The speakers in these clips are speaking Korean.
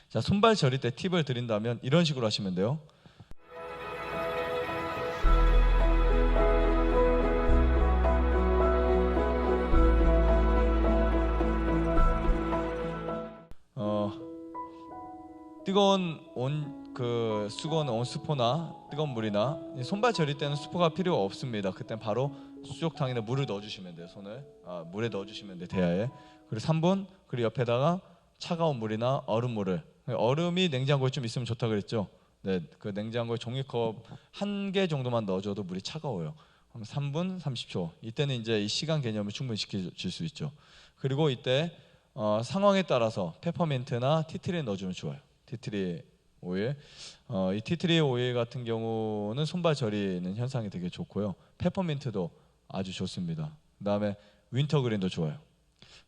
자, 손발 저릴 때 팁을 드린다면 이런 식으로 하시면 돼요. 뜨거운 수건 온수포나 뜨거운 물이나 손발 저릴 때는 수포가 필요 없습니다. 그때는 바로 수족탕이나 물을 넣어주시면 돼요. 손을 물에 넣어주시면 돼요. 대야에. 그리고 3분, 그리고 옆에다가 차가운 물이나 얼음물을, 얼음이 냉장고에 좀 있으면 좋다 그랬죠. 네, 그 냉장고에 종이컵 1개 정도만 넣어줘도 물이 차가워요. 그럼 3분 30초. 이때는 이제 이 시간 개념을 충분히 지켜줄 수 있죠. 그리고 이때 상황에 따라서 페퍼민트나 티트리 넣어주면 좋아요. 티트리 오일, 이 티트리 오일 같은 경우는 손발 저리는 현상이 되게 좋고요. 페퍼민트도 아주 좋습니다. 그다음에 윈터그린도 좋아요.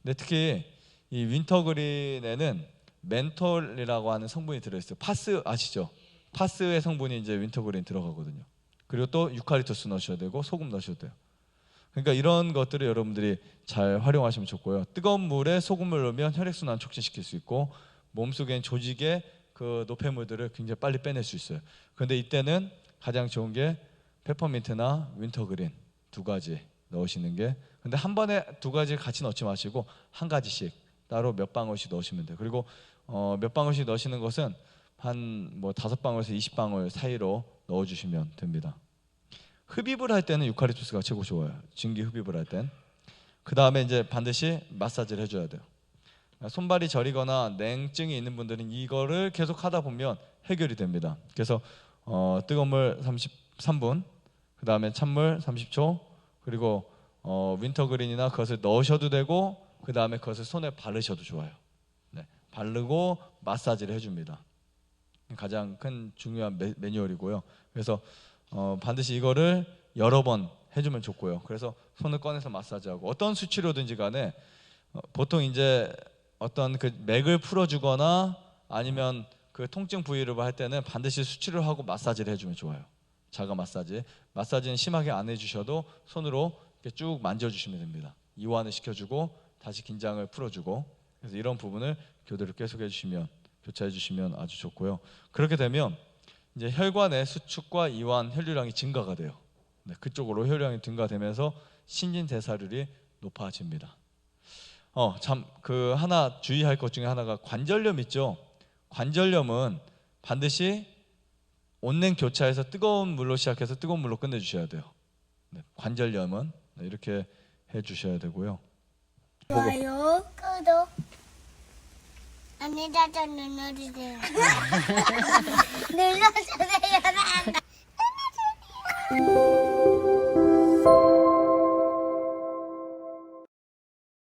근데 특히 이 윈터그린에는 멘톨이라고 하는 성분이 들어있어요. 파스 아시죠? 파스의 성분이 이제 윈터그린 들어가거든요. 그리고 또 유칼립투스 넣으셔야 되고 소금 넣으셔도 돼요. 그러니까 이런 것들을 여러분들이 잘 활용하시면 좋고요. 뜨거운 물에 소금을 넣으면 혈액순환 촉진시킬 수 있고 몸속에 있는 조직의 그 노폐물들을 굉장히 빨리 빼낼 수 있어요. 그런데 이때는 가장 좋은 게 페퍼민트나 윈터그린 2가지 넣으시는 게, 근데 한 번에 2가지 같이 넣지 마시고 한 가지씩 따로 몇 방울씩 넣으시면 돼요. 그리고 몇 방울씩 넣으시는 것은 한 5방울에서 20방울 사이로 넣어주시면 됩니다. 흡입을 할 때는 유칼립투스가 최고 좋아요. 증기 흡입을 할 땐. 그 다음에 이제 반드시 마사지를 해줘야 돼요. 손발이 저리거나 냉증이 있는 분들은 이거를 계속 하다 보면 해결이 됩니다. 그래서 뜨거운 물 33분, 그 다음에 찬물 30초, 그리고 윈터그린이나 그것을 넣으셔도 되고, 그 다음에 그것을 손에 바르셔도 좋아요. 네, 바르고 마사지를 해줍니다. 가장 큰 중요한 매뉴얼이고요. 그래서 반드시 이거를 여러 번 해주면 좋고요. 그래서 손을 꺼내서 마사지하고, 어떤 수치로든지 간에 보통 이제 어떤 그 맥을 풀어주거나 아니면 그 통증 부위를 할 때는 반드시 수치를 하고 마사지를 해주면 좋아요. 자가 마사지. 마사지는 심하게 안 해주셔도 손으로 이렇게 쭉 만져주시면 됩니다. 이완을 시켜주고 다시 긴장을 풀어주고, 그래서 이런 부분을 교대로 계속 해주시면, 교차해 주시면 아주 좋고요. 그렇게 되면 이제 혈관의 수축과 이완, 혈류량이 증가가 돼요. 네, 그쪽으로 혈류량이 증가되면서 신진대사율이 높아집니다. 하나 주의할 것 중에 하나가 관절염 있죠. 관절염은 반드시 온냉 교차해서 뜨거운 물로 시작해서 뜨거운 물로 끝내주셔야 돼요. 네, 관절염은 이렇게 해주셔야 되고요. 좋아요, 구독, 안내자전 눌러주세요. 눌러주세요. 눌러주세요.